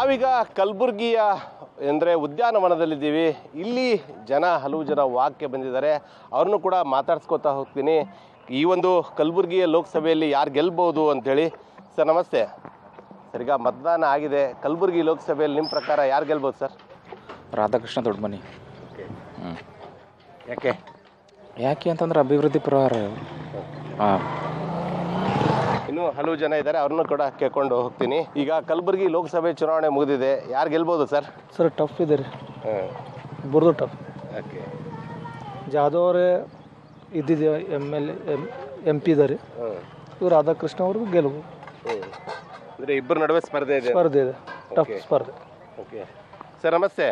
ನಾವೀಗ ಕಲಬುರಗಿಯ ಅಂದರೆ ಉದ್ಯಾನವನದಲ್ಲಿದ್ದೀವಿ. ಇಲ್ಲಿ ಹಲವು ಜನ ವಾಕ್ಯ ಬಂದಿದ್ದಾರೆ, ಅವ್ರನ್ನೂ ಕೂಡ ಮಾತಾಡ್ಸ್ಕೊತಾ ಹೋಗ್ತೀನಿ. ಈ ಒಂದು ಕಲಬುರಗಿಯ ಲೋಕಸಭೆಯಲ್ಲಿ ಯಾರು ಗೆಲ್ಬೋದು ಅಂಥೇಳಿ. ಸರ್ ನಮಸ್ತೆ. ಸರ್, ಈಗ ಮತದಾನ ಆಗಿದೆ. ಕಲಬುರಗಿ ಲೋಕಸಭೆಯಲ್ಲಿ ನಿಮ್ಮ ಪ್ರಕಾರ ಯಾರು ಗೆಲ್ಬೋದು ಸರ್? ರಾಧಾಕೃಷ್ಣ ದೊಡ್ಡಮನಿ. ಯಾಕೆ ಅಂತಂದ್ರೆ ಅಭಿವೃದ್ಧಿ ಪ್ರಕಾರ. ಇನ್ನೂ ಹಲವು ಜನ ಇದ್ದಾರೆ, ಅವ್ರನ್ನೂ ಕೂಡ ಕೇಳ್ಕೊಂಡು ಹೋಗ್ತೀನಿ. ಈಗ ಕಲಬುರಗಿ ಲೋಕಸಭೆ ಚುನಾವಣೆ ಮುಗಿದಿದೆ, ಯಾರು ಗೆಲ್ಬೋದು ಸರ್? ಸರ್ ಟಫ್ ಇದೆ ರೀ, ಬರೋದು ಟಫ್. ಓಕೆ. ಜಾಧವ್ ಅವರೇ ಇದ್ದಿದ್ದೆ ಎಂ ಪಿ ಇದ್ದಾರೆ, ಇವ್ರು ರಾಧಾಕೃಷ್ಣ ಅವ್ರಿಗೂ ಗೆಲ್ಬೋದು. ಅಂದರೆ ಇಬ್ಬರ ನಡುವೆ ಸ್ಪರ್ಧೆ ಇದೆ. ಟಫ್ ಸ್ಪರ್ಧೆ. ಓಕೆ ಸರ್, ನಮಸ್ತೆ.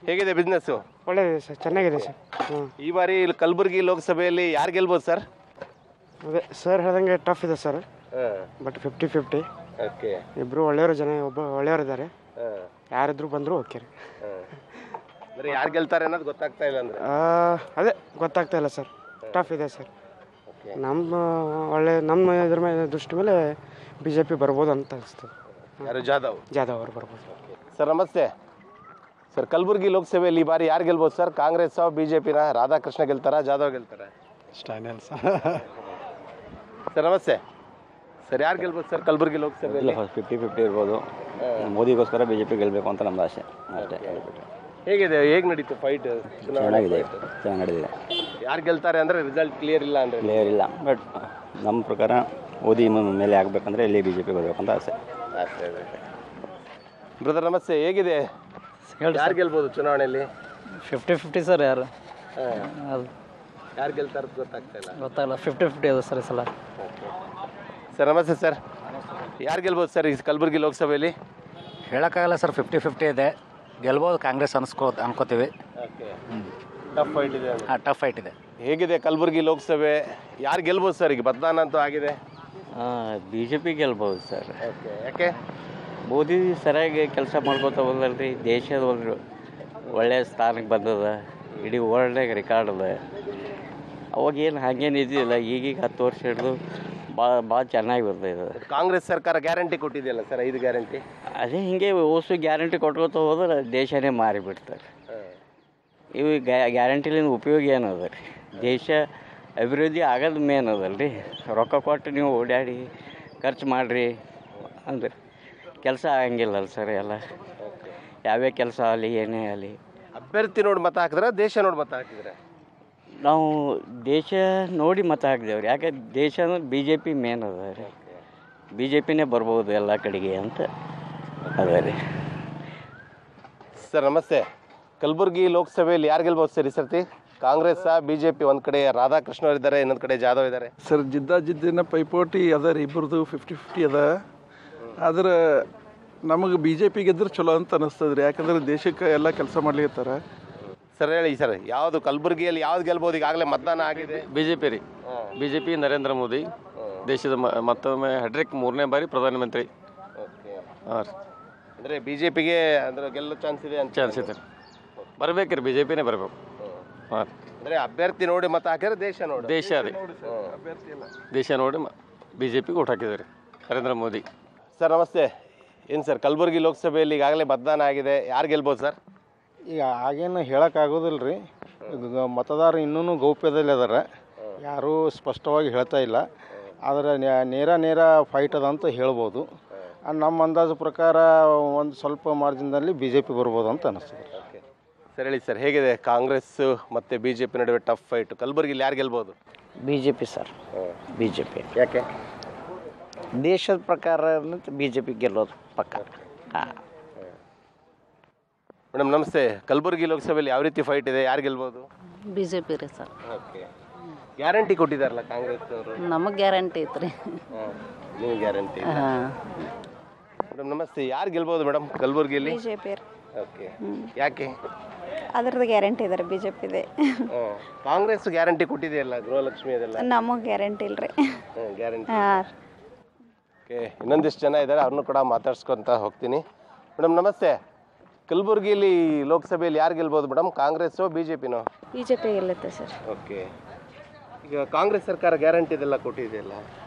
ಹೇಗಿದೆ ಬಿಸ್ನೆಸ್ಸು? ಒಳ್ಳೆಯದಿದೆ ಸರ್, ಚೆನ್ನಾಗಿದೆ ಸರ್. ಈ ಬಾರಿ ಇಲ್ಲಿ ಕಲಬುರಗಿ ಲೋಕಸಭೆಯಲ್ಲಿ ಯಾರು ಗೆಲ್ಬೋದು ಸರ್? ಅದೇ ಸರ್ ಹೇಳ್ದಂಗೆ ಟಫ್ ಇದೆ ಸರ್, ಬಟ್ 50-50. ಓಕೆ. ಇಬ್ಬರು ಒಳ್ಳೆಯವರು, ಒಬ್ಬ ಒಳ್ಳೆಯವರಿದ್ದಾರೆ. ಯಾರಿದ್ರು ಬಂದರೂ ಓಕೆ ರೀ. ಅಂದರೆ ಯಾರು ಗೆಲ್ತಾರೆ ಅನ್ನೋದು ಗೊತ್ತಾಗ್ತಾ ಇಲ್ಲ ಅಂದರೆ? ಅದೇ ಗೊತ್ತಾಗ್ತಾ ಇಲ್ಲ ಸರ್, ಟಫ್ ಇದೆ ಸರ್. ನಮ್ಮ ಇದ್ರ ಮೇಲೆ ದೃಷ್ಟಿ ಮೇಲೆ BJP ಬರ್ಬೋದು ಅಂತ ಅನಿಸ್ತದೆ. ಯಾರು? ಜಾಧವ್ ಅವರು ಬರ್ಬೋದು. ಸರ್ ನಮಸ್ತೆ. ಸರ್, ಕಲಬುರಗಿ ಲೋಕಸಭೆಯಲ್ಲಿ ಈ ಬಾರಿ ಯಾರು ಗೆಲ್ಬೋದು ಸರ್? ಕಾಂಗ್ರೆಸ್ BJPನ? ರಾಧಾಕೃಷ್ಣ ಗೆಲ್ತಾರಾ, ಜಾಧವ್ ಗೆಲ್ತಾರ? ಸ್ಟೈನಲ್ ಸರ್ ನಮಸ್ತೆ. ಸರ್, ಯಾರು ಗೆಲ್ಬೋದು ಸರ್ ಕಲಬುರಗಿ ಲೋಕಸಭೆಯಲ್ಲಿ? 50-50 ಇರ್ಬೋದು. ಮೋದಿಗೋಸ್ಕರ BJP ಗೆಲ್ಲಬೇಕು ಅಂತ ನಮ್ದು ಆಸೆ ಅಷ್ಟೇ. ಹೇಗೆ ನಡೀತು ಫೈಟ್? ಚೆನ್ನಾಗಿ ನಡೆದಿದೆ. ಯಾರು ಗೆಲ್ತಾರೆ ಅಂದರೆ ರಿಸಲ್ಟ್ ಕ್ಲಿಯರ್ ಇಲ್ಲ ಅಂದರೆ? ಕ್ಲಿಯರ್ ಇಲ್ಲ, ಬಟ್ ನಮ್ಮ ಪ್ರಕಾರ ಮೋದಿ ಮೇಲೆ ಆಗಬೇಕಂದ್ರೆ ಇಲ್ಲಿ BJP ಬರಬೇಕಂತ ಆಸೆ. ಬ್ರದರ್ ನಮಸ್ತೆ. ಹೇಗಿದೆ, ಯಾರು ಗೆಲ್ಬೋದು ಚುನಾವಣೆಯಲ್ಲಿ? 50-50 ಸರ್. ಯಾರು ಗೆಲ್ತಾರೆ ಗೊತ್ತಾಗ್ತಾ ಗೊತ್ತಾಗಲ್ಲ. 50-50 ಅದು ಸರ್ ಈ ಸಲ. ಸರ್ ನಮಸ್ತೆ. ಸರ್, ಯಾರು ಗೆಲ್ಬೋದು ಸರ್ ಈ ಕಲಬುರಗಿ ಲೋಕಸಭೆಯಲ್ಲಿ? ಹೇಳೋಕ್ಕಾಗಲ್ಲ ಸರ್, 50-50 ಇದೆ. ಗೆಲ್ಬೋದು ಕಾಂಗ್ರೆಸ್ ಅನ್ಕೋತೀವಿ. ಟಫ್ ಫೈಟ್ ಇದೆ. ಟಫ್ ಫೈಟ್ ಇದೆ. ಹೇಗಿದೆ ಕಲಬುರಗಿ ಲೋಕಸಭೆ, ಯಾರು ಗೆಲ್ಬೋದು ಸರ್? ಈಗ ಮತದಾನ ಅಂತೂ ಆಗಿದೆ. BJP ಗೆಲ್ಬೋದು ಸರ್. ಯಾಕೆ? ಮೋದಿ ಸರಿಯಾಗಿ ಕೆಲಸ ಮಾಡ್ಕೊತ ಬಂದಲ್ರಿ, ದೇಶದ ಒಂದು ಒಳ್ಳೆಯ ಸ್ಥಾನಕ್ಕೆ ಬಂದದ, ಇಡೀ ವರ್ಲ್ಡ್ನಾಗ ರೆಕಾರ್ಡ್ ಅದ. ಅವಾಗೇನು ಹಾಗೇನು ಇದ್ದಿಲ್ಲ, ಈಗೀಗ 10 ವರ್ಷ ಹಿಡಿದು ಭಾಳ ಚೆನ್ನಾಗಿ ಬರ್ತದೆ. ಕಾಂಗ್ರೆಸ್ ಸರ್ಕಾರ ಗ್ಯಾರಂಟಿ ಕೊಟ್ಟಿದೆಯಲ್ಲ ಸರ್, 5 ಗ್ಯಾರಂಟಿ. ಅದೇ ಹಿಂಗೆ ಓಸು ಗ್ಯಾರಂಟಿ ಕೊಟ್ಕೊತ ಹೋದ್ರೆ ದೇಶನೇ ಮಾರಿಬಿಡ್ತಾರೆ. ಇವು ಗ್ಯಾರಂಟಿಲಿಂದ ಉಪಯೋಗ ಏನದ ರೀ? ದೇಶ ಅಭಿವೃದ್ಧಿ ಆಗೋದು ಮೇನ್ ಅದಲ್ಲ ರೀ. ರೊಕ್ಕ ಕೊಟ್ಟು ನೀವು ಓಡಾಡಿ ಖರ್ಚು ಮಾಡಿರಿ ಅಂದ್ರೆ ಕೆಲಸ ಆಗಂಗಿಲ್ಲಲ್ಲ ಸರ್. ಎಲ್ಲ ಯಾವ್ಯಾವ ಕೆಲಸ ಆಗಲಿ ಏನೇ ಆಗಲಿ ಅಭ್ಯರ್ಥಿ ನೋಡಿ ಮತ ಹಾಕಿದ್ರೆ, ದೇಶ ನೋಡಿ ಮತ ಹಾಕಿದ್ರೆ? ನಾವು ದೇಶ ನೋಡಿ ಮತ ಹಾಕಿದೇವ್ರಿ. ಯಾಕೆ ದೇಶ ಅಂದ್ರೆ BJP ಮೇನ್ ಅದ ರೀ. BJPನೇ ಬರ್ಬೋದು ಎಲ್ಲ ಕಡೆಗೆ ಅಂತ ಅದ ರೀ. ಸರ್ ನಮಸ್ತೆ. ಕಲಬುರಗಿ ಲೋಕಸಭೆಯಲ್ಲಿ ಯಾರು ಗೆಲ್ಬೋದು ಸರ್ ಈ ಸರ್ತಿ? ಕಾಂಗ್ರೆಸ್ BJP? ಒಂದು ಕಡೆ ರಾಧಾಕೃಷ್ಣ ಅವರಿದ್ದಾರೆ, ಇನ್ನೊಂದು ಕಡೆ ಜಾಧವ್ ಇದ್ದಾರೆ. ಸರ್ ಜಿದ್ದಿನ ಪೈಪೋಟಿ ಅದ ರೀ, ಇಬ್ಬರದು 50-50 ಅದ. ಆದ್ರೆ ನಮಗೆ BJP ಗೆದ್ರೆ ಚಲೋ ಅಂತ ಅನಿಸ್ತದೆ ರೀ, ಯಾಕಂದ್ರೆ ದೇಶಕ್ಕೆ ಎಲ್ಲ ಕೆಲಸ ಮಾಡ್ಲಿಕ್ತಾರೆ. ಸರ್ ಹೇಳಿ ಸರ್, ಯಾವುದು ಕಲಬುರಗಿಯಲ್ಲಿ ಯಾವ್ದು ಗೆಲ್ಬೋದು? ಈಗಾಗಲೇ ಮತದಾನ ಆಗಿದೆ. BJP ರೀ. BJP ನರೇಂದ್ರ ಮೋದಿ ದೇಶದ ಮತ್ತೊಮ್ಮೆ ಹೆಡ್ರಿಕ್ 3ನೇ ಬಾರಿ ಪ್ರಧಾನಮಂತ್ರಿ. ಹಾಂ ರೀ. ಅಂದರೆ BJPಗೆ ಅಂದ್ರೆ ಗೆಲ್ಲೋ ಚಾನ್ಸ್ ಇದೆ ಅಂತ? ಚಾನ್ಸ್ ಇದೆ, ಬರ್ಬೇಕು ರೀ, BJPನೇ ಬರಬೇಕು. ಹಾಂ. ಅಂದರೆ ಅಭ್ಯರ್ಥಿ ನೋಡಿ ಮತ ಹಾಕಿದ್ರೆ ದೇಶ ನೋಡಿ? ದೇಶ ರೀ, ದೇಶ ನೋಡಿ BJPಗೆ ಓಟ್ ಹಾಕಿದ್ದಾರೆ ನರೇಂದ್ರ ಮೋದಿ. ಸರ್ ನಮಸ್ತೆ. ಏನು ಸರ್, ಕಲಬುರಗಿ ಲೋಕಸಭೆಯಲ್ಲಿ ಈಗಾಗಲೇ ಮತದಾನ ಆಗಿದೆ, ಯಾರು ಗೆಲ್ಬೋದು ಸರ್? ಈಗ ಹಾಗೇನು ಹೇಳೋಕ್ಕಾಗೋದಿಲ್ಲ ರೀ. ಮತದಾರ ಇನ್ನೂ ಗೌಪ್ಯದಲ್ಲಿ ಅದಾರೆ, ಯಾರೂ ಸ್ಪಷ್ಟವಾಗಿ ಹೇಳ್ತಾ ಇಲ್ಲ. ಆದರೆ ನೇರ ಫೈಟ್ ಅದ ಅಂತ ಹೇಳ್ಬೋದು. ನಮ್ಮ ಅಂದಾಜು ಪ್ರಕಾರ ಒಂದು ಸ್ವಲ್ಪ ಮಾರ್ಜಿನ್ದಲ್ಲಿ BJP ಬರ್ಬೋದು ಅಂತ ಅನಿಸ್ತದೆ. ಸರ್ ಹೇಳಿ ಸರ್, ಹೇಗಿದೆ ಕಾಂಗ್ರೆಸ್ ಮತ್ತು BJP ನಡುವೆ ಟಫ್ ಫೈಟ್? ಕಲಬುರಗಿಲಿ ಯಾರು ಗೆಲ್ಬೋದು? BJP sir. BJP. ಯಾಕೆ? ದೇಶದ ಪ್ರಕಾರ BJP ಗೆಲ್ಲೋದು ಪಕ್ಕ. ಹಾಂ ಮೇಡಮ್ ನಮಸ್ತೆ. ಕಲಬುರಗಿ ಲೋಕಸಭೆಯಲ್ಲಿ ಯಾವ ರೀತಿ ಫೈಟ್ ಇದೆ, ಯಾರು ಗೆಲ್ಬೋದು? BJP ರೀ ಸರ್. ಓಕೆ. ಗ್ಯಾರಂಟಿ ಕೊಟ್ಟಿದ್ದಾರಲ್ಲ ಕಾಂಗ್ರೆಸ್ ಅವರು? ನಮಗೆ ಗ್ಯಾರಂಟಿ ಐತ್ರಿ. ನೀವು ಗ್ಯಾರಂಟಿ? ಮೇಡಮ್ ನಮಸ್ತೆ. ಯಾರು ಗೆಲ್ಬೋದು ಮೇಡಮ್ ಕಲಬುರಗಿಯಲ್ಲಿ? BJP. ಓಕೆ. ಯಾಕೆ? ಅದ್ರದ್ದು ಗ್ಯಾರಂಟಿ ಇದಾರೆ BJP ಇದೆ. ಕಾಂಗ್ರೆಸ್ ಗ್ಯಾರಂಟಿ ಕೊಟ್ಟಿದೆಯಲ್ಲ, ಗೃಹಲಕ್ಷ್ಮಿ ಅದೆಲ್ಲ? ನಮಗೆ ಗ್ಯಾರಂಟಿ ಇಲ್ರಿ. ಗ್ಯಾರಂಟಿ. ಓಕೆ. ಇನ್ನೊಂದಿಷ್ಟು ಜನ ಇದ್ದಾರೆ, ಅವ್ರನ್ನೂ ಕೂಡ ಮಾತಾಡ್ಸ್ಕೊತ ಹೋಗ್ತೀನಿ. ಮೇಡಮ್ ನಮಸ್ತೆ. ಕಲಬುರಗಿಯಲ್ಲಿ ಲೋಕಸಭೆಯಲ್ಲಿ ಯಾರು ಗೆಲ್ಬೋದು ಮೇಡಮ್? ಕಾಂಗ್ರೆಸ್ಸೋ BJPನೋ? BJP ಗೆಲ್ಲುತ್ತೆ ಸರ್. ಓಕೆ. ಈಗ ಕಾಂಗ್ರೆಸ್ ಸರ್ಕಾರ ಗ್ಯಾರಂಟಿ ಇದೆಲ್ಲ ಕೊಟ್ಟಿದೆಯಲ್ಲ,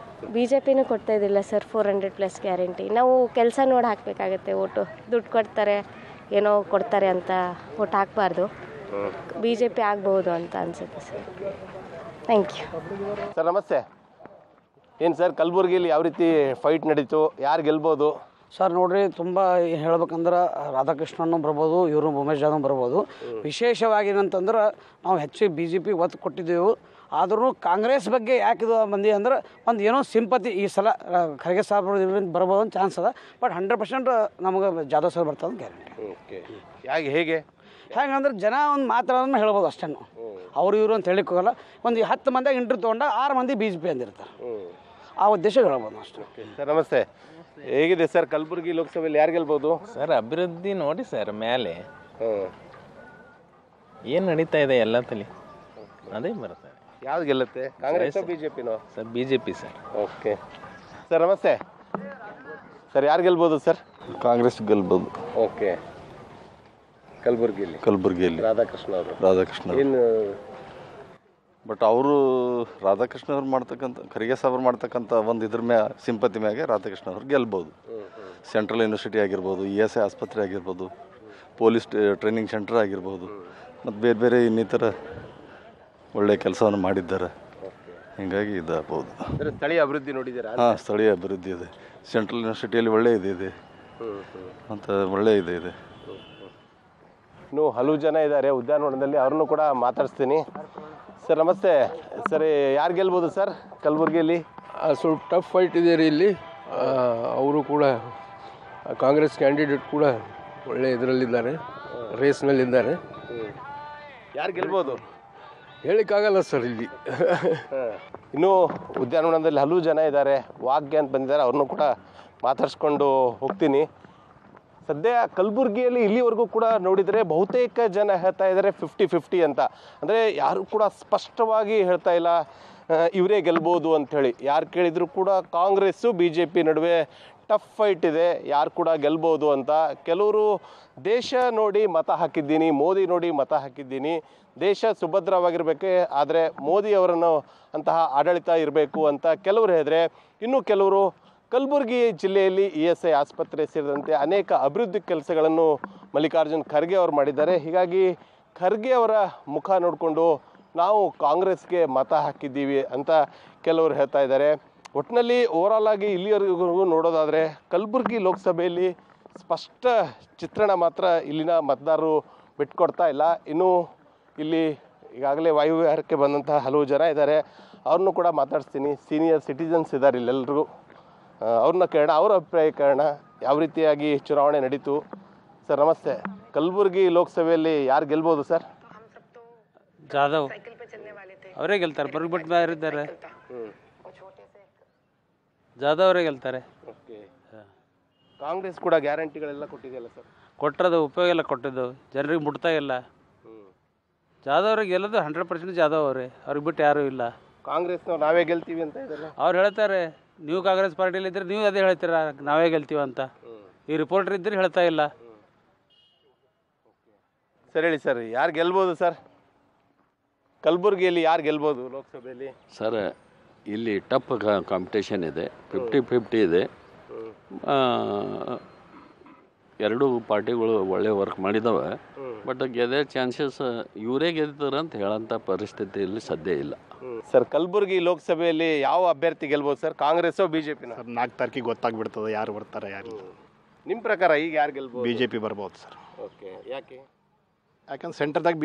ಬಿ ಜೆ ಪಿನೂ ಕೊಡ್ತಾ ಇದ್ದಿಲ್ಲ ಸರ್ 400+ ಗ್ಯಾರಂಟಿ. ನಾವು ಕೆಲಸ ನೋಡಿ ಹಾಕಬೇಕಾಗತ್ತೆ ಓಟು. ದುಡ್ಡು ಕೊಡ್ತಾರೆ ಏನೋ ಕೊಡ್ತಾರೆ ಅಂತ ಓಟ್ ಹಾಕಬಾರ್ದು. ಬಿ ಜೆ ಪಿ ಆಗ್ಬೋದು ಅಂತ ಅನಿಸುತ್ತೆ ಸರ್. Thank you sir. ನಮಸ್ತೆ. ಏನು ಸರ್ ಕಲಬುರಗಿಯಲ್ಲಿ ಯಾವ ರೀತಿ ಫೈಟ್ ನಡೀತು, ಯಾರು ಗೆಲ್ಬೋದು? ಸರ್ ನೋಡ್ರಿ, ತುಂಬ ಹೇಳ್ಬೇಕಂದ್ರೆ ರಾಧಾಕೃಷ್ಣನು ಬರ್ಬೋದು, ಇವರು ಉಮೇಶ್ ಜಾಧವ್ ಬರ್ಬೋದು. ವಿಶೇಷವಾಗಿ ಏನಂತಂದ್ರೆ ನಾವು ಹೆಚ್ಚು ಬಿ ಜೆ ಪಿಗೆ ಒತ್ತು ಕೊಟ್ಟಿದ್ದೆವು. ಆದ್ರೂ ಕಾಂಗ್ರೆಸ್ ಬಗ್ಗೆ ಯಾಕಿದು ಮಂದಿ ಅಂದ್ರೆ ಒಂದು ಏನೋ ಸಿಂಪತಿ ಈ ಸಲ ಖರ್ಗೆ ಸಾಹೇಬ್ ಬರ್ಬೋದು ಅಂತ ಚಾನ್ಸ್ ಅದ. ಬಟ್ 100% ನಮಗೆ ಜಾಧವ್ ಸರ್ ಬರ್ತದೆ ಗ್ಯಾರಂಟಿ. ಓಕೆ. ಹೇಗೆ ಹೇಗಂದ್ರೆ ಜನ ಒಂದು ಮಾತಾಡೋದನ್ನ ಹೇಳ್ಬೋದು ಅಷ್ಟೇ. ಅವ್ರು ಇವರು ಅಂತ ಹೇಳಿಕ್ ಹೋಗಲ್ಲ. ಒಂದು 10 ಮಂದಿಯಾಗ ಇಂಟ್ರಿ ತೊಗೊಂಡ 6 ಮಂದಿ ಬಿ ಜೆ ಪಿ ಅಂದಿರ್ತಾರೆ. ಆ ಉದ್ದೇಶ ಹೇಳ್ಬೋದು ಅಷ್ಟೇ. ಸರ್ ನಮಸ್ತೆ. ಹೇಗಿದೆ ಸರ್ ಕಲಬುರಗಿ ಲೋಕಸಭೆಯಲ್ಲಿ ಯಾರು ಗೆಲ್ಬೋದು? ಸರ್ ಅಭಿವೃದ್ಧಿ ನೋಡಿ ಸರ್, ಮೇಲೆ ಏನು ನಡೀತಾ ಇದೆ ಎಲ್ಲ ತಲೆ ಅದೇ ಬರುತ್ತೆ. ಯಾವ್ದು ಗೆಲ್ಲುತ್ತೆ, ಕಾಂಗ್ರೆಸ್ ಬಿಜೆಪಿನೋ? Sir BJP sir. Okay sir. ನಮಸ್ತೆ ಸರ್. ಯಾರು ಗೆಲ್ಬೋದು ಸರ್? ಕಾಂಗ್ರೆಸ್ ಗೆಲ್ಬೋದು. ಓಕೆ. ಕಲಬುರಗಿಯಲ್ಲಿ ರಾಧಾಕೃಷ್ಣ ಏನು ಬಟ್ ಅವರು ರಾಧಾಕೃಷ್ಣ ಅವ್ರು ಮಾಡ್ತಕ್ಕಂಥ ಖರ್ಗೆ ಸಾಹೇಬ್ರು ಮಾಡ್ತಕ್ಕಂಥ ಒಂದು ಇದ್ರ ಸಿಂಪತಿ ಮ್ಯಾಗೆ ರಾಧಾಕೃಷ್ಣ ಅವ್ರು ಗೆಲ್ಬೋದು. ಸೆಂಟ್ರಲ್ ಯೂನಿವರ್ಸಿಟಿ ಆಗಿರ್ಬೋದು, ESI ಆಸ್ಪತ್ರೆ ಆಗಿರ್ಬೋದು, ಪೊಲೀಸ್ ಟ್ರೈನಿಂಗ್ ಸೆಂಟರ್ ಆಗಿರ್ಬೋದು, ಮತ್ತು ಬೇರೆ ಬೇರೆ ಇನ್ನಿತರ ಒಳ್ಳೆಯ ಕೆಲಸವನ್ನು ಮಾಡಿದ್ದಾರೆ. ಹೀಗಾಗಿ ಇದಾಗ್ಬೋದು. ಸ್ಥಳೀಯ ಅಭಿವೃದ್ಧಿ ನೋಡಿದ್ದೀರಾ? ಹಾಂ, ಸ್ಥಳೀಯ ಅಭಿವೃದ್ಧಿ ಇದೆ. ಸೆಂಟ್ರಲ್ ಯೂನಿವರ್ಸಿಟಿಯಲ್ಲಿ ಒಳ್ಳೆ ಇದೆ ಅಂತ ಒಳ್ಳೆ ಇದೆ. ಇನ್ನು ಹಲವು ಜನ ಇದ್ದಾರೆ ಉದ್ಯಾನವನದಲ್ಲಿ, ಅವ್ರನ್ನೂ ಕೂಡ ಮಾತಾಡಿಸ್ತೀನಿ. ಸರ್ ನಮಸ್ತೆ. ಸರ್ ಯಾರು ಗೆಲ್ಬೋದು ಸರ್ ಕಲಬುರಗಿಯಲ್ಲಿ? ಸ್ವಲ್ಪ ಟಫ್ ಫೈಟ್ ಇದೆ ರೀ ಇಲ್ಲಿ. ಅವರು ಕೂಡ ಕಾಂಗ್ರೆಸ್ ಕ್ಯಾಂಡಿಡೇಟ್ ಕೂಡ ಒಳ್ಳೆ ಇದರಲ್ಲಿದ್ದಾರೆ, ರೇಸ್ನಲ್ಲಿದ್ದಾರೆ. ಯಾರು ಗೆಲ್ಬೋದು ಹೇಳಿಕ್ಕಾಗಲ್ಲ ಸರ್ ಇಲ್ಲಿ. ಇನ್ನು ಉದ್ಯಾನವನದಲ್ಲಿ ಹಲವು ಜನ ಇದ್ದಾರೆ, ವಾಗ್ಯ ಅಂತ ಬಂದಿದ್ದಾರೆ, ಅವ್ರನ್ನೂ ಕೂಡ ಮಾತಾಡ್ಸ್ಕೊಂಡು ಹೋಗ್ತೀನಿ. ಸದ್ಯ ಕಲಬುರಗಿಯಲ್ಲಿ ಇಲ್ಲಿವರೆಗೂ ಕೂಡ ನೋಡಿದರೆ ಬಹುತೇಕ ಜನ ಹೇಳ್ತಾ ಇದ್ದಾರೆ 50-50 ಅಂತ. ಅಂದರೆ ಯಾರು ಕೂಡ ಸ್ಪಷ್ಟವಾಗಿ ಹೇಳ್ತಾ ಇಲ್ಲ ಇವರೇ ಗೆಲ್ಬೋದು ಅಂಥೇಳಿ. ಯಾರು ಕೇಳಿದರೂ ಕೂಡ ಕಾಂಗ್ರೆಸ್ಸು BJP ನಡುವೆ ಟಫ್ ಫೈಟ್ ಇದೆ, ಯಾರು ಕೂಡ ಗೆಲ್ಬೋದು ಅಂತ. ಕೆಲವರು ದೇಶ ನೋಡಿ ಮತ ಹಾಕಿದ್ದೀನಿ, ಮೋದಿ ನೋಡಿ ಮತ ಹಾಕಿದ್ದೀನಿ, ದೇಶ ಸುಭದ್ರವಾಗಿರಬೇಕೆ ಆದರೆ ಮೋದಿ ಅವರನ್ನು ಅಂತಹ ಆಡಳಿತ ಇರಬೇಕು ಅಂತ ಕೆಲವರು ಹೇಳಿದ್ರೆ, ಇನ್ನು ಕೆಲವರು ಕಲಬುರಗಿ ಜಿಲ್ಲೆಯಲ್ಲಿ ESI ಆಸ್ಪತ್ರೆ ಸೇರಿದಂತೆ ಅನೇಕ ಅಭಿವೃದ್ಧಿ ಕೆಲಸಗಳನ್ನು ಮಲ್ಲಿಕಾರ್ಜುನ್ ಖರ್ಗೆ ಅವರು ಮಾಡಿದ್ದಾರೆ. ಹೀಗಾಗಿ ಖರ್ಗೆ ಅವರ ಮುಖ ನೋಡಿಕೊಂಡು ನಾವು ಕಾಂಗ್ರೆಸ್ಗೆ ಮತ ಹಾಕಿದ್ದೀವಿ ಅಂತ ಕೆಲವರು ಹೇಳ್ತಾ ಇದ್ದಾರೆ. ಒಟ್ಟಿನಲ್ಲಿ ಓವರಾಲ್ ಆಗಿ ಇಲ್ಲಿವರೆಗೂ ನೋಡೋದಾದರೆ ಕಲಬುರಗಿ ಲೋಕಸಭೆಯಲ್ಲಿ ಸ್ಪಷ್ಟ ಚಿತ್ರಣ ಮಾತ್ರ ಇಲ್ಲಿನ ಮತದಾರರು ಬಿಟ್ಕೊಡ್ತಾ ಇಲ್ಲ. ಇನ್ನು ಇಲ್ಲಿ ಈಗಾಗಲೇ ವಾಯುವಿಹಾರಕ್ಕೆ ಬಂದಂತಹ ಹಲವು ಜನ ಇದ್ದಾರೆ, ಅವ್ರನ್ನೂ ಕೂಡ ಮಾತಾಡಿಸ್ತೀನಿ. ಸೀನಿಯರ್ ಸಿಟಿಜನ್ಸ್ ಇದ್ದಾರೆ ಇಲ್ಲೆಲ್ಲರಿಗೂ, ಅವ್ರನ್ನ ಕೇಳೋಣ, ಅವ್ರ ಅಭಿಪ್ರಾಯ ಕೇಳೋಣ ಯಾವ ರೀತಿಯಾಗಿ ಚುನಾವಣೆ ನಡೀತು. ಸರ್ ನಮಸ್ತೆ. ಕಲಬುರಗಿ ಲೋಕಸಭೆಯಲ್ಲಿ ಯಾರು ಗೆಲ್ಬೋದು ಸರ್? ಜಾಧವ್ ಅವರೇ ಗೆಲ್ತಾರೆ. ಬರ್ಬಿಟ್ಟು ಯಾರಿದ್ದಾರೆ? ಜಾಧವ್ ಅವರೇ ಗೆಲ್ತಾರೆ. ಕಾಂಗ್ರೆಸ್ ಕೂಡ ಗ್ಯಾರಂಟಿಗಳೆಲ್ಲ ಕೊಟ್ಟಿದೆಯಲ್ಲ ಸರ್? ಕೊಟ್ಟರದು ಉಪಯೋಗ ಎಲ್ಲ ಕೊಟ್ಟಿದ್ದು ಜನರಿಗೆ ಮುಟ್ತಾ ಇಲ್ಲ. ಜಾಧವ್ ಅವ್ರಿಗೆ ಗೆಲ್ಲೋದು 100% ಜಾಧವ್ ಅವರೇ, ಅವ್ರಿಗೆ ಬಿಟ್ಟು ಯಾರೂ ಇಲ್ಲ. ಕಾಂಗ್ರೆಸ್ನವ್ರು ನಾವೇ ಗೆಲ್ತೀವಿ ಅಂತ ಇದ್ದಾರೆ. ಅವ್ರು ಹೇಳ್ತಾರೆ, ನೀವು ಕಾಂಗ್ರೆಸ್ ಪಾರ್ಟಿಯಲ್ಲಿ ಇದ್ದರೆ ನೀವು ಅದೇ ಹೇಳ್ತೀರಾ ನಾವೇ ಗೆಲ್ತೀವಿ ಅಂತ. ಈ ರಿಪೋರ್ಟರ್ ಇದ್ದರೆ ಹೇಳ್ತಾ ಇಲ್ಲ. ಸರ್ ಹೇಳಿ ಸರ್, ಯಾರು ಗೆಲ್ಬೋದು ಸರ್ ಕಲಬುರಗಿಯಲ್ಲಿ? ಯಾರು ಗೆಲ್ಬೋದು ಲೋಕಸಭೆಯಲ್ಲಿ? ಸರ್ ಇಲ್ಲಿ ಟಫ್ ಕಾಂಪಿಟೇಷನ್ ಇದೆ, 50-50 ಇದೆ. ಎರಡೂ ಪಾರ್ಟಿಗಳು ಒಳ್ಳೆ ವರ್ಕ್ ಮಾಡಿದಾವೆ. ಬಟ್ ಗೆದ್ದೆ ಚಾನ್ಸಸ್ ಇವರೇ ಗೆದ್ದಿದ್ದಾರೆ ಅಂತ ಹೇಳೋಂಥ ಪರಿಸ್ಥಿತಿಯಲ್ಲಿ ಸದ್ಯ ಇಲ್ಲ. ಸರ್ ಕಲಬುರಗಿ ಲೋಕಸಭೆಯಲ್ಲಿ ಯಾವ ಅಭ್ಯರ್ಥಿ ಗೆಲ್ಬೋದು ಸರ್? ಕಾಂಗ್ರೆಸ್ BJP? 4 ತಾರೀಕಿಗೆ ಗೊತ್ತಾಗ್ಬಿಡ್ತದೆ ಯಾರು ಬರ್ತಾರೆ ಯಾರು. ನಿಮ್ಮ ಪ್ರಕಾರ ಈಗ ಯಾರು ಗೆಲ್ಬೋದು? BJP ಬರ್ಬೋದು ಸರ್. ಓಕೆ. ಯಾಕೆ? ಯಾಕಂದ್ರೆ ಸೆಂಟರ್ದಾಗ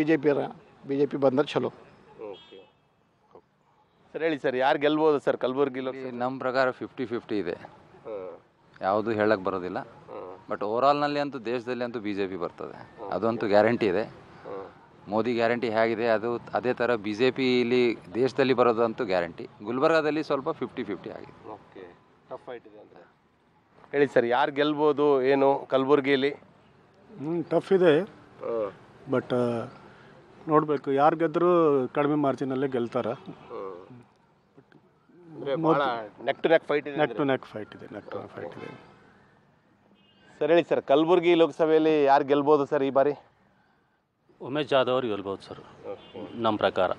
BJP ಬಂದ್ರೆ ಚಲೋ. ಓಕೆ ಸರ್ ಹೇಳಿ ಸರ್, ಯಾರು ಗೆಲ್ಬೋದು ಸರ್ ಕಲಬುರಗಿ ಲೋಕಸಭೆ? ನಮ್ಮ ಪ್ರಕಾರ 50-50 ಇದೆ, ಯಾವುದು ಹೇಳಕ್ಕೆ ಬರೋದಿಲ್ಲ. ಬಟ್ ಓವರಾಲ್ನಲ್ಲಿ ಅಂತೂ ದೇಶದಲ್ಲಿ ಅಂತೂ BJP ಬರ್ತದೆ, ಅದಂತೂ ಗ್ಯಾರಂಟಿ ಇದೆ. ಮೋದಿ ಗ್ಯಾರಂಟಿ ಹೇಗಿದೆ ಅದೇ ಥರ BJP ಇಲ್ಲಿ ದೇಶದಲ್ಲಿ ಬರೋದಂತೂ ಗ್ಯಾರಂಟಿ. ಗುಲ್ಬರ್ಗಾದಲ್ಲಿ ಸ್ವಲ್ಪ 50-50 ಆಗಿದೆ. ಓಕೆ, ಟಫ್ ಫೈಟ್ ಇದೆ ಅಂತ ಹೇಳಿ ಸರ್. ಯಾರು ಗೆಲ್ಬೋದು ಏನು ಕಲಬುರಗಿಯಲ್ಲಿ? ಟಫ್ ಇದೆ, ಬಟ್ ನೋಡಬೇಕು. ಯಾರು ಗೆದ್ದರೂ ಕಡಿಮೆ ಮಾರ್ಜಿನಲ್ಲೇ ಗೆಲ್ತಾರೆ. ನೆಕ್ ಟು ನೆಕ್ ಫೈಟ್ ಇದೆ. ಸರ್ ಹೇಳಿ ಸರ್, ಕಲಬುರಗಿ ಲೋಕಸಭೆಯಲ್ಲಿ ಯಾರು ಗೆಲ್ಬೋದು ಸರ್ ಈ ಬಾರಿ? ಉಮೇಶ್ ಜಾಧವ್ ಅವ್ರು ಗೆಲ್ಬೋದು ಸರ್ ನಮ್ಮ ಪ್ರಕಾರ.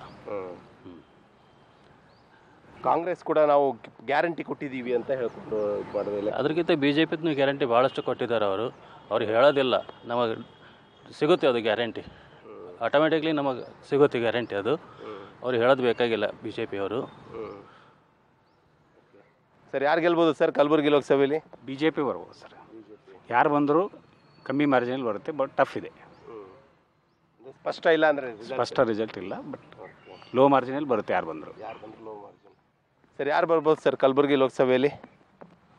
ಕಾಂಗ್ರೆಸ್ ಕೂಡ ನಾವು ಗ್ಯಾರಂಟಿ ಕೊಟ್ಟಿದ್ದೀವಿ ಅಂತ ಹೇಳ್ಕೊಂಡು ಮಾಡೋದಿಲ್ಲ. ಅದಕ್ಕಿಂತ ಬಿ ಜೆ ಪಿದು ಗ್ಯಾರಂಟಿ ಭಾಳಷ್ಟು ಕೊಟ್ಟಿದ್ದಾರೆ ಅವ್ರು ಹೇಳೋದಿಲ್ಲ, ನಮಗೆ ಸಿಗುತ್ತೆ ಅದು ಗ್ಯಾರಂಟಿ, ಆಟೋಮೆಟಿಕ್ಲಿ ನಮಗೆ ಸಿಗುತ್ತೆ ಗ್ಯಾರಂಟಿ. ಅದು ಅವ್ರು ಹೇಳೋದು ಬೇಕಾಗಿಲ್ಲ ಬಿ ಜೆ ಪಿಯವರು. ಸರ್ ಯಾರು ಗೆಲ್ಬೋದು ಸರ್ ಕಲಬುರಗಿ ಲೋಕಸಭೆಯಲ್ಲಿ? ಬಿ ಜೆ ಪಿ ಬರ್ಬೋದು ಸರ್. ಯಾರು ಬಂದರೂ ಕಮ್ಮಿ ಮಾರ್ಜಿನಲ್ಲಿ ಬರುತ್ತೆ, ಬಟ್ ಟಫ್ ಇದೆ. ಸ್ಪಷ್ಟ ಇಲ್ಲ ಅಂದರೆ ಸ್ಪಷ್ಟ ರಿಸಲ್ಟ್ ಇಲ್ಲ, ಬಟ್ ಲೋ ಮಾರ್ಜಿನಲ್ಲಿ ಬರುತ್ತೆ ಯಾರು ಬಂದರು. ಸರ್ ಯಾರು ಬರ್ಬೋದು ಸರ್ ಕಲಬುರಗಿ ಲೋಕಸಭೆಯಲ್ಲಿ?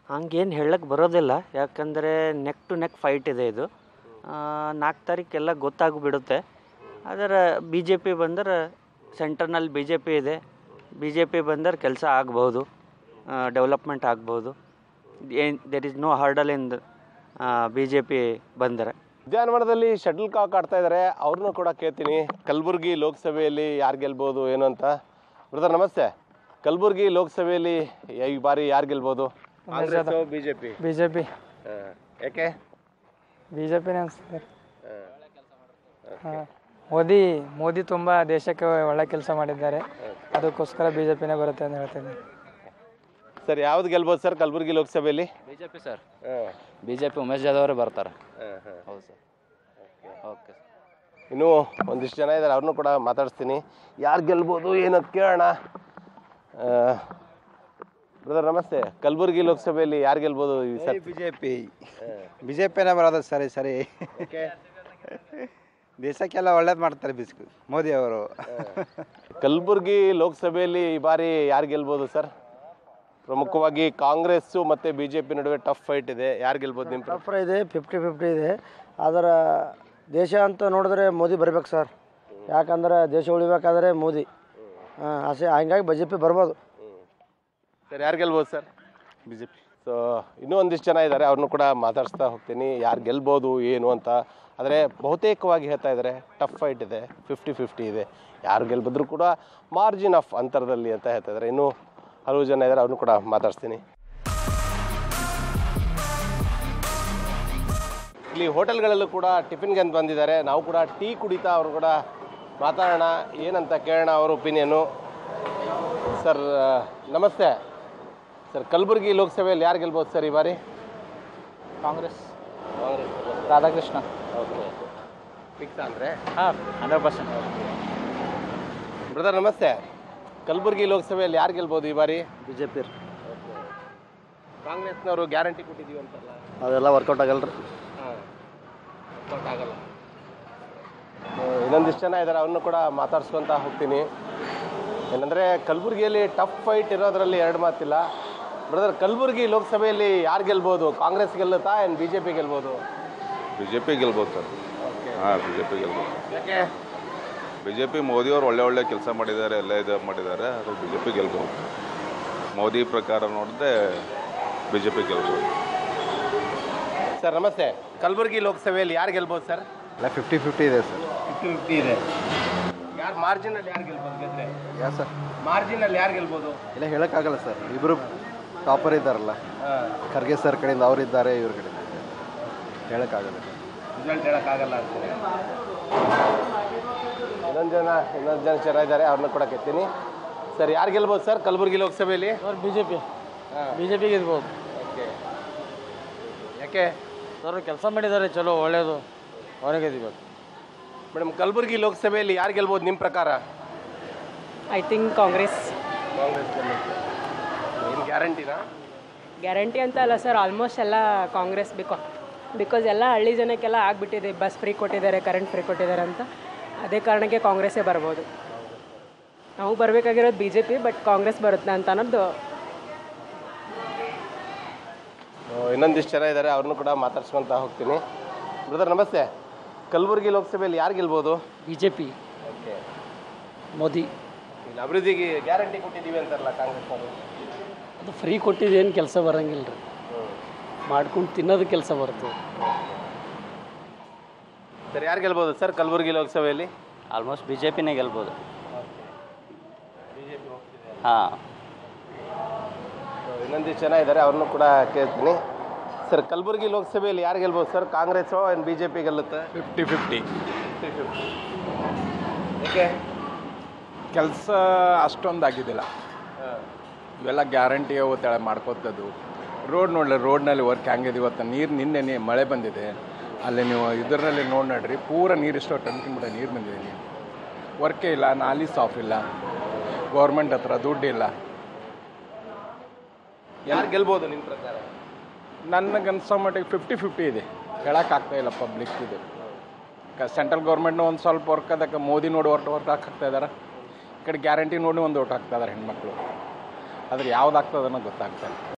ಹಂಗೇನು ಹೇಳಕ್ಕೆ ಬರೋದಿಲ್ಲ, ಯಾಕಂದರೆ ನೆಕ್ ಟು ನೆಕ್ ಫೈಟ್ ಇದೆ ಇದು. 4 ತಾರೀಕೆಲ್ಲ ಗೊತ್ತಾಗ್ಬಿಡುತ್ತೆ. ಆದರೆ ಬಿ ಜೆ ಪಿ ಬಂದರೆ ಸೆಂಟರ್ನಲ್ಲಿ ಬಿ ಜೆ ಪಿ ಇದೆ, ಬಿ ಜೆ ಪಿ ಬಂದರೆ ಕೆಲಸ ಆಗ್ಬೋದು, ಡೆವಲಪ್ಮೆಂಟ್ ಆಗ್ಬೋದು. There is no hurdle in B J P ಬಂದರೆ. ಉದ್ಯಾನವನದಲ್ಲಿ ಶಟಲ್ ಕಾಕ್ ಆಡ್ತಾ ಇದ್ದಾರೆ, ಅವ್ರನ್ನೂ ಕೂಡ ಕೇಳ್ತೀನಿ ಕಲಬುರಗಿ ಲೋಕಸಭೆಯಲ್ಲಿ ಯಾರು ಗೆಲ್ಬೋದು ಏನು ಅಂತ. ಬ್ರದರ್ ನಮಸ್ತೆ. ಕಲಬುರಗಿ ಲೋಕಸಭೆಯಲ್ಲಿ ಈ ಬಾರಿ ಯಾರು ಗೆಲ್ಬೋದು? ಕಾಂಗ್ರೆಸ್ ಬಿಜೆಪಿ? ಬಿಜೆಪಿ. ಯಾಕೆ ಬಿಜೆಪಿನೇ ಅನಿಸ್ತದೆ. ಮೋದಿ ತುಂಬ ದೇಶಕ್ಕೆ ಒಳ್ಳೆ ಕೆಲಸ ಮಾಡಿದ್ದಾರೆ, ಅದಕ್ಕೋಸ್ಕರ ಬಿಜೆಪಿನೇ ಬರುತ್ತೆ ಅಂತ ಹೇಳ್ತೀನಿ. ಸರ್ ಯಾವ್ದು ಗೆಲ್ಬೋದು ಸರ್ ಕಲಬುರಗಿ ಲೋಕಸಭೆಯಲ್ಲಿ? BJP sir. BJP Umesh Jadhav ಅವರೇ ಬರ್ತಾರೆ. ಹೌದು ಸರ್. ಓಕೆ. ಇನ್ನೂ ಒಂದಿಷ್ಟು ಜನ ಇದ್ದಾರೆ, ಅವ್ರನ್ನೂ ಕೂಡ ಮಾತಾಡಿಸ್ತೀನಿ. ಯಾರು ಗೆಲ್ಬೋದು ಏನಂತ ಕೇಳೋಣ. ಬ್ರದರ್ ನಮಸ್ತೆ. ಕಲಬುರಗಿ ಲೋಕಸಭೆಯಲ್ಲಿ ಯಾರು ಗೆಲ್ಬೋದು ಈ ಸರಿ? ಬಿಜೆಪಿನೇ ಬರೋದು ಸರಿ ಸರಿ. ದೇಶಕ್ಕೆಲ್ಲ ಒಳ್ಳೇದು ಮಾಡ್ತಾರೆ ಮೋದಿ ಅವರು. ಕಲಬುರಗಿ ಲೋಕಸಭೆಯಲ್ಲಿ ಈ ಬಾರಿ ಯಾರು ಗೆಲ್ಬೋದು ಸರ್? ಪ್ರಮುಖವಾಗಿ ಕಾಂಗ್ರೆಸ್ಸು ಮತ್ತು ಬಿ ಜೆ ಪಿ ನಡುವೆ ಟಫ್ ಫೈಟ್ ಇದೆ, ಯಾರು ಗೆಲ್ಬೋದು ನಿಮ್ಮ? ಟಫ್ ಇದೆ, 50-50 ಇದೆ. ಆದರೆ ದೇಶ ಅಂತ ನೋಡಿದ್ರೆ ಮೋದಿ ಬರ್ಬೇಕು ಸರ್, ಯಾಕಂದ್ರೆ ದೇಶ ಉಳಿಬೇಕಾದ್ರೆ ಮೋದಿ ಹಂಗಾಗಿ ಬಿ ಜೆ ಪಿ ಬರ್ಬೋದು. ಸರ್ ಯಾರು ಗೆಲ್ಬೋದು sir? B J P. So ಇನ್ನೂ ಒಂದಿಷ್ಟು ಜನ ಇದ್ದಾರೆ, ಅವ್ರನ್ನೂ ಕೂಡ ಮಾತಾಡಿಸ್ತಾ ಹೋಗ್ತೀನಿ ಯಾರು ಗೆಲ್ಬೋದು ಏನು ಅಂತ. ಆದರೆ ಬಹುತೇಕವಾಗಿ ಹೇಳ್ತಾ ಇದ್ದಾರೆ ಟಫ್ ಫೈಟ್ ಇದೆ, 50-50 ಇದೆ, ಯಾರು ಗೆಲ್ಬದ್ರು ಕೂಡ ಮಾರ್ಜಿನ್ ಆಫ್ ಅಂತರದಲ್ಲಿ ಅಂತ ಹೇಳ್ತಾ ಇದ್ದಾರೆ. ಇನ್ನೂ ಹಲವು ಜನ ಇದ್ದಾರೆ, ಅವ್ರನ್ನೂ ಕೂಡ ಮಾತಾಡ್ತೀನಿ. ಇಲ್ಲಿ ಹೋಟೆಲ್ಗಳಲ್ಲೂ ಕೂಡ ಟಿಫಿನ್ಗೆ ಅಂತ ಬಂದಿದ್ದಾರೆ, ನಾವು ಕೂಡ ಟೀ ಕುಡಿತಾ ಅವರು ಕೂಡ ಮಾತಾಡೋಣ, ಏನಂತ ಕೇಳೋಣ ಅವ್ರ ಒಪಿನಿಯನು. ಸರ್ ನಮಸ್ತೆ. ಸರ್ ಕಲಬುರಗಿ ಲೋಕಸಭೆಯಲ್ಲಿ ಯಾರು ಗೆಲ್ಬೋದು ಸರ್ ಈ ಬಾರಿ? ಕಾಂಗ್ರೆಸ್. ರಾಧಾಕೃಷ್ಣ. ಓಕೆ, ಫಿಕ್ಸ್ ಅಂದರೆ? ಹಾಂ, 100%. ಬ್ರದರ್ ನಮಸ್ತೆ. ಕಲಬುರಗಿ ಲೋಕಸಭೆಯಲ್ಲಿ ಯಾರು ಗೆಲ್ಬೋದು ಈ ಬಾರಿ? B J P. ಕಾಂಗ್ರೆಸ್ನವರು ಗ್ಯಾರಂಟಿ ಕೊಟ್ಟಿದ್ದೀವಿ ಅಂತಲ್ಲ, ಅದೆಲ್ಲ ವರ್ಕೌಟ್ ಆಗಲ್ಲ ರೀ. ವರ್ಕೌಟ್ ಆಗಲ್ಲ. ಇನ್ನೊಂದಿಷ್ಟು ಜನ ಇದ್ದಾರೆ, ಅವ್ರನ್ನೂ ಕೂಡ ಮಾತಾಡ್ಸ್ಕೊತ ಹೋಗ್ತೀನಿ. ಏನಂದರೆ ಕಲಬುರಗಿಯಲ್ಲಿ ಟಫ್ ಫೈಟ್ ಇರೋದ್ರಲ್ಲಿ ಎರಡು ಮಾತಿಲ್ಲ. ಬ್ರದರ್ ಕಲಬುರಗಿ ಲೋಕಸಭೆಯಲ್ಲಿ ಯಾರು ಗೆಲ್ಬೋದು? ಕಾಂಗ್ರೆಸ್ ಗೆಲ್ಲುತ್ತಾ ಏನು ಬಿ ಜೆ ಪಿ ಗೆಲ್ಬೋದು? ಬಿ ಜೆ ಪಿ ಗೆಲ್ಬೋದು ಸರ್. ಹಾಂ, ಬಿ ಜೆ ಪಿ ಗೆಲ್ಬೋದು. ಯಾಕೆ? ಬಿ ಜೆ ಪಿ ಮೋದಿಯವರು ಒಳ್ಳೆ ಕೆಲಸ ಮಾಡಿದ್ದಾರೆ, ಎಲ್ಲ ಇದು ಮಾಡಿದ್ದಾರೆ, ಅದು ಬಿ ಜೆ ಪಿ ಗೆಲ್ಬೋದು. ಮೋದಿ ಪ್ರಕಾರ ನೋಡಿದ್ರೆ ಬಿ ಜೆ ಪಿ ಗೆಲ್ಬೋದು. ಸರ್ ನಮಸ್ತೆ. ಕಲಬುರಗಿ ಲೋಕಸಭೆಯಲ್ಲಿ ಯಾರು ಗೆಲ್ಬೋದು ಸರ್? ಎಲ್ಲ 50-50 ಇದೆ ಸರ್. 50-50 ಇದೆ. ಯಾರು ಮಾರ್ಜಿನಲ್ಲಿ ಯಾರು ಗೆಲ್ಬೋದು ಗೆದ್ರೆ? ಯಾ ಸರ್, ಮಾರ್ಜಿನಲ್ಲಿ ಯಾರು ಗೆಲ್ಬೋದು? ಇಲ್ಲ ಹೇಳೋಕ್ಕಾಗಲ್ಲ ಸರ್. ಇಬ್ಬರು ಟಾಪರ್ ಇದ್ದಾರಲ್ಲ, ಖರ್ಗೆ ಸರ್ ಕಡೆಯಿಂದ ಅವರಿದ್ದಾರೆ, ಇವ್ರ ಕಡೆಯಿಂದ ಹೇಳೋಕ್ಕಾಗಲ್ಲ. ರಿಸಲ್ಟ್ ಹೇಳೋಕ್ಕಾಗಲ್ಲ ಅಂತಾರೆ. ಇನ್ನೊಂದು ಜನ ಚೆನ್ನಾಗಿದ್ದಾರೆ, ಅವ್ರನ್ನ ಕೂಡ ಕೇಳ್ತೀನಿ. ಸರ್ ಯಾರು ಗೆಲ್ಬೋದು ಸರ್ ಕಲಬುರಗಿ ಲೋಕಸಭೆಯಲ್ಲಿ? Sir B J P. B J P ಗೆಲ್ಬೋದು. ಓಕೆ, ಯಾಕೆ ಸರ್? ಕೆಲಸ ಮಾಡಿದ್ದಾರೆ, ಚಲೋ ಒಳ್ಳೆಯದು, ಅವರಿಗೆ ಗೆಲ್ಬೇಕು. ಮೇಡಮ್ ಕಲಬುರಗಿ ಲೋಕಸಭೆಯಲ್ಲಿ ಯಾರು ಗೆಲ್ಬೋದು ನಿಮ್ಮ ಪ್ರಕಾರ? I think Congress. ಕಾಂಗ್ರೆಸ್ ಏನು ಗ್ಯಾರಂಟಿನಾ? ಗ್ಯಾರಂಟಿ ಅಂತ ಅಲ್ಲ ಸರ್, ಆಲ್ಮೋಸ್ಟ್ ಎಲ್ಲ ಕಾಂಗ್ರೆಸ್ ಬಿಕಾಸ್ ಎಲ್ಲ ಹಳ್ಳಿ ಜನಕ್ಕೆಲ್ಲ ಆಗಿಬಿಟ್ಟಿದೆ. ಬಸ್ ಫ್ರೀ ಕೊಟ್ಟಿದ್ದಾರೆ, ಕರೆಂಟ್ ಫ್ರೀ ಕೊಟ್ಟಿದ್ದಾರೆ ಅಂತ, ಅದೇ ಕಾರಣಕ್ಕೆ ಕಾಂಗ್ರೆಸ್ಸೇ ಬರ್ಬೋದು. ನಾವು ಬರಬೇಕಾಗಿರೋದು B J P, but Congress ಬರುತ್ತೆ ಅಂತ ಅನ್ನೋದು. ಇನ್ನೊಂದಿಷ್ಟು ಜನ ಇದ್ದಾರೆ, ಅವ್ರನ್ನೂ ಕೂಡ ಮಾತಾಡ್ಸ್ಕೊತ ಹೋಗ್ತೀನಿ. ಬ್ರದರ್ ನಮಸ್ತೆ. ಕಲಬುರಗಿ ಲೋಕಸಭೆಯಲ್ಲಿ ಯಾರು ಗೆಲ್ಬೋದು? B J P. Okay, Modi. ಇಲ್ಲಿ ಅಭಿವೃದ್ಧಿಗೆ ಗ್ಯಾರಂಟಿ ಕೊಟ್ಟಿದ್ದೀವಿ ಅಂತಾರಲ್ಲ ಕಾಂಗ್ರೆಸ್ನವರು, ಅದು ಫ್ರೀ ಕೊಟ್ಟಿದ್ದೇನು ಕೆಲಸ ಬರೋಂಗಿಲ್ಲ ರೀ, ಮಾಡ್ಕೊಂಡು ತಿನ್ನೋದು ಕೆಲಸ ಬರ್ತದೆ. ಸರ್ ಯಾರು ಗೆಲ್ಬೋದು ಸರ್ ಕಲಬುರಗಿ ಲೋಕಸಭೆಯಲ್ಲಿ? ಆಲ್ಮೋಸ್ಟ್ ಬಿ ಜೆ ಪಿನೇ ಗೆಲ್ಬೋದು. ಹಾಂ, ಇನ್ನೊಂದಿಷ್ಟು ಜನ ಇದ್ದಾರೆ, ಅವ್ರನ್ನೂ ಕೂಡ ಕೇಳ್ತೀನಿ. ಸರ್ ಕಲಬುರಗಿ ಲೋಕಸಭೆಯಲ್ಲಿ ಯಾರು ಗೆಲ್ಬೋದು ಸರ್? ಕಾಂಗ್ರೆಸ್ಸೋ ಏನು ಬಿ ಜೆ ಪಿ ಗೆಲ್ಲುತ್ತೆ? 50-50. ಯಾಕೆ? ಕೆಲಸ ಅಷ್ಟೊಂದು ಆಗಿದ್ದಿಲ್ಲ. ಇವೆಲ್ಲ ಗ್ಯಾರಂಟಿ ಅವತ್ತೆಳೆ ಮಾಡ್ಕೋತದ್ದು. ರೋಡ್ ನೋಡಲಿ, ರೋಡ್ನಲ್ಲಿ ವರ್ಕ್ ಹೆಂಗಿದೆ ಇವತ್ತು. ನಿನ್ನೆ ಮಳೆ ಬಂದಿದೆ, ಅಲ್ಲಿ ನೀವು ಇದರಲ್ಲಿ ನೋಡ್ರಿ ಪೂರ ನೀರು ಇಷ್ಟೋ ಟನ್ಕಿಂಬಿಡ ನೀರು ಬಂದಿದೆ. ನೀರು ವರ್ಕೇ ಇಲ್ಲ, ನಾಲಿ ಸಾಫ್ ಇಲ್ಲ, ಗೌರ್ಮೆಂಟ್ ಹತ್ರ ದುಡ್ಡಿಲ್ಲ. ಯಾರು ಗೆಲ್ಬೋದು ನಿಮ್ಮ ಪ್ರಕಾರ? ನನಗನ್ಸೋ ಮಟ್ಟಿಗೆ 50-50 ಇದೆ, ಹೇಳೋಕ್ಕಾಗ್ತಾ ಇಲ್ಲ ಪಬ್ಲಿಕ್ ಇದು. ಸೆಂಟ್ರಲ್ ಗೌರ್ಮೆಂಟ್ನ ಒಂದು ಸ್ವಲ್ಪ ವರ್ಕ್ ಅದಕ್ಕೆ ಮೋದಿ ನೋಡಿ ವರ್ಕ್ ಹಾಕ್ತಾ ಇದ್ದಾರೆ, ಈ ಕಡೆ ಗ್ಯಾರಂಟಿ ನೋಡಿ ಒಂದು ಓಟ್ ಹಾಕ್ತಾ ಇದ್ದಾರೆ ಹೆಣ್ಮಕ್ಳು. ಆದರೆ ಯಾವ್ದು ಆಗ್ತದನ್ನೋ ಗೊತ್ತಾಗ್ತಾ ಇಲ್ಲ.